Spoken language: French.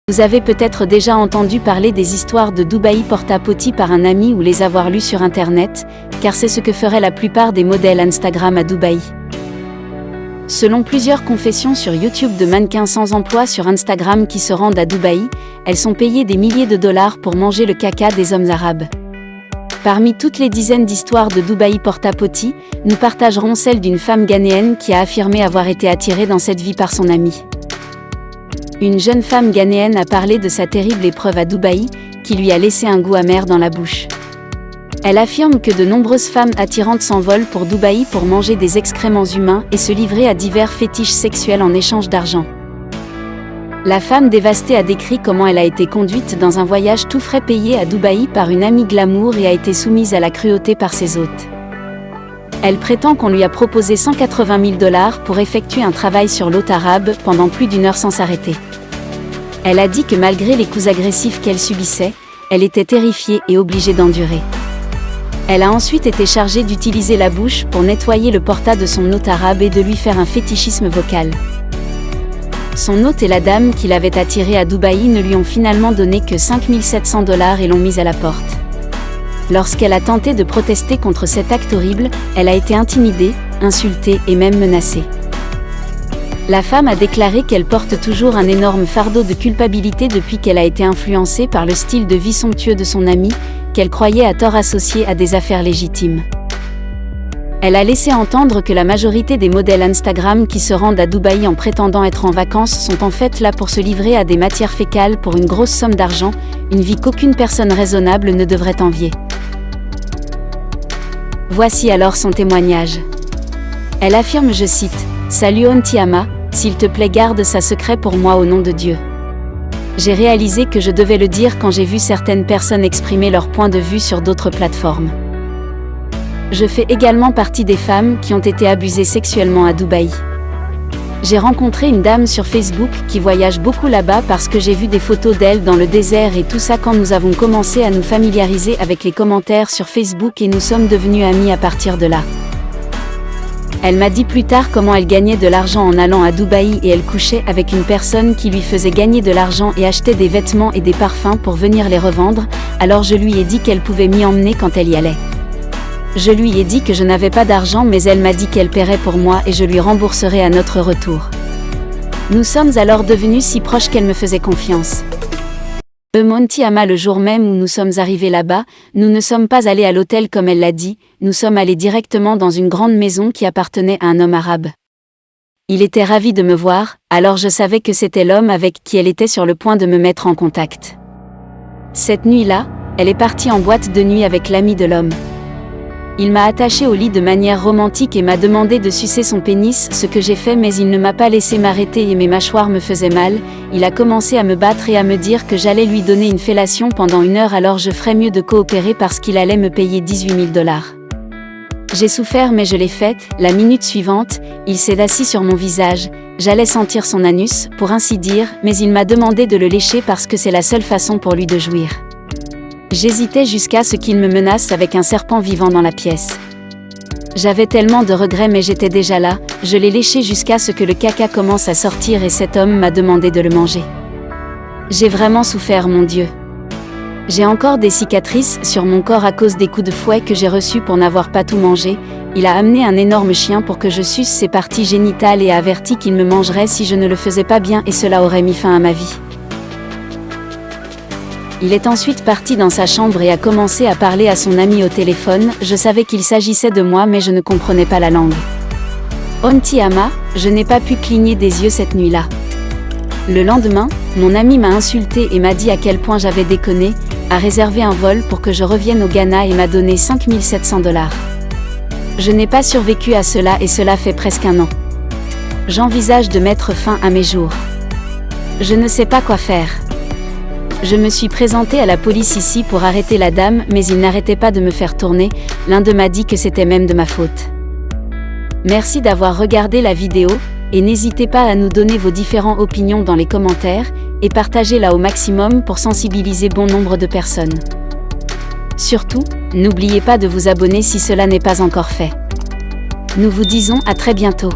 Vous avez peut-être déjà entendu parler des histoires de Dubaï porta-potty par un ami ou les avoir lues sur internet, car c'est ce que feraient la plupart des modèles Instagram à Dubaï. Selon plusieurs confessions sur YouTube de mannequins sans emploi sur Instagram qui se rendent à Dubaï, elles sont payées des milliers de dollars pour manger le caca des hommes arabes. Parmi toutes les dizaines d'histoires de Dubaï porta-potty, nous partagerons celle d'une femme ghanéenne qui a affirmé avoir été attirée dans cette vie par son ami. Une jeune femme ghanéenne a parlé de sa terrible épreuve à Dubaï, qui lui a laissé un goût amer dans la bouche. Elle affirme que de nombreuses femmes attirantes s'envolent pour Dubaï pour manger des excréments humains et se livrer à divers fétiches sexuels en échange d'argent. La femme dévastée a décrit comment elle a été conduite dans un voyage tout frais payé à Dubaï par une amie glamour et a été soumise à la cruauté par ses hôtes. Elle prétend qu'on lui a proposé 180 000 dollars pour effectuer un travail sur l'hôte arabe pendant plus d'1 heure sans s'arrêter. Elle a dit que malgré les coups agressifs qu'elle subissait, elle était terrifiée et obligée d'endurer. Elle a ensuite été chargée d'utiliser la bouche pour nettoyer le porta de son hôte arabe et de lui faire un fétichisme vocal. Son hôte et la dame qui l'avait attirée à Dubaï ne lui ont finalement donné que 5 700 dollars et l'ont mise à la porte. Lorsqu'elle a tenté de protester contre cet acte horrible, elle a été intimidée, insultée et même menacée. La femme a déclaré qu'elle porte toujours un énorme fardeau de culpabilité depuis qu'elle a été influencée par le style de vie somptueux de son ami, qu'elle croyait à tort associé à des affaires légitimes. Elle a laissé entendre que la majorité des modèles Instagram qui se rendent à Dubaï en prétendant être en vacances sont en fait là pour se livrer à des matières fécales pour une grosse somme d'argent, une vie qu'aucune personne raisonnable ne devrait envier. Voici alors son témoignage. Elle affirme, je cite, « Salut Ontiama, s'il te plaît garde ça secret pour moi au nom de Dieu. J'ai réalisé que je devais le dire quand j'ai vu certaines personnes exprimer leur point de vue sur d'autres plateformes. Je fais également partie des femmes qui ont été abusées sexuellement à Dubaï. J'ai rencontré une dame sur Facebook qui voyage beaucoup là-bas parce que j'ai vu des photos d'elle dans le désert et tout ça quand nous avons commencé à nous familiariser avec les commentaires sur Facebook et nous sommes devenus amis à partir de là. Elle m'a dit plus tard comment elle gagnait de l'argent en allant à Dubaï et elle couchait avec une personne qui lui faisait gagner de l'argent et achetait des vêtements et des parfums pour venir les revendre, alors je lui ai dit qu'elle pouvait m'y emmener quand elle y allait. Je lui ai dit que je n'avais pas d'argent mais elle m'a dit qu'elle paierait pour moi et je lui rembourserais à notre retour. Nous sommes alors devenus si proches qu'elle me faisait confiance. Ontiama le jour même où nous sommes arrivés là-bas, nous ne sommes pas allés à l'hôtel comme elle l'a dit, nous sommes allés directement dans une grande maison qui appartenait à un homme arabe. Il était ravi de me voir, alors je savais que c'était l'homme avec qui elle était sur le point de me mettre en contact. Cette nuit-là, elle est partie en boîte de nuit avec l'ami de l'homme. Il m'a attachée au lit de manière romantique et m'a demandé de sucer son pénis, ce que j'ai fait mais il ne m'a pas laissé m'arrêter et mes mâchoires me faisaient mal. Il a commencé à me battre et à me dire que j'allais lui donner une fellation pendant 1 heure alors je ferais mieux de coopérer parce qu'il allait me payer 18 000 dollars. J'ai souffert mais je l'ai faite. La minute suivante, il s'est assis sur mon visage, j'allais sentir son anus, pour ainsi dire, mais il m'a demandé de le lécher parce que c'est la seule façon pour lui de jouir. J'hésitais jusqu'à ce qu'il me menace avec un serpent vivant dans la pièce. J'avais tellement de regrets mais j'étais déjà là, je l'ai léché jusqu'à ce que le caca commence à sortir et cet homme m'a demandé de le manger. J'ai vraiment souffert mon Dieu. J'ai encore des cicatrices sur mon corps à cause des coups de fouet que j'ai reçus pour n'avoir pas tout mangé. Il a amené un énorme chien pour que je suce ses parties génitales et a averti qu'il me mangerait si je ne le faisais pas bien et cela aurait mis fin à ma vie. Il est ensuite parti dans sa chambre et a commencé à parler à son ami au téléphone, je savais qu'il s'agissait de moi mais je ne comprenais pas la langue. Ontiama, je n'ai pas pu cligner des yeux cette nuit-là. Le lendemain, mon ami m'a insulté et m'a dit à quel point j'avais déconné, a réservé un vol pour que je revienne au Ghana et m'a donné 5 700 dollars. Je n'ai pas survécu à cela et cela fait presque 1 an. J'envisage de mettre fin à mes jours. Je ne sais pas quoi faire. Je me suis présenté à la police ici pour arrêter la dame mais ils n'arrêtaient pas de me faire tourner, l'un d'eux m'a dit que c'était même de ma faute. Merci d'avoir regardé la vidéo, et n'hésitez pas à nous donner vos différentes opinions dans les commentaires, et partagez-la au maximum pour sensibiliser bon nombre de personnes. Surtout, n'oubliez pas de vous abonner si cela n'est pas encore fait. Nous vous disons à très bientôt.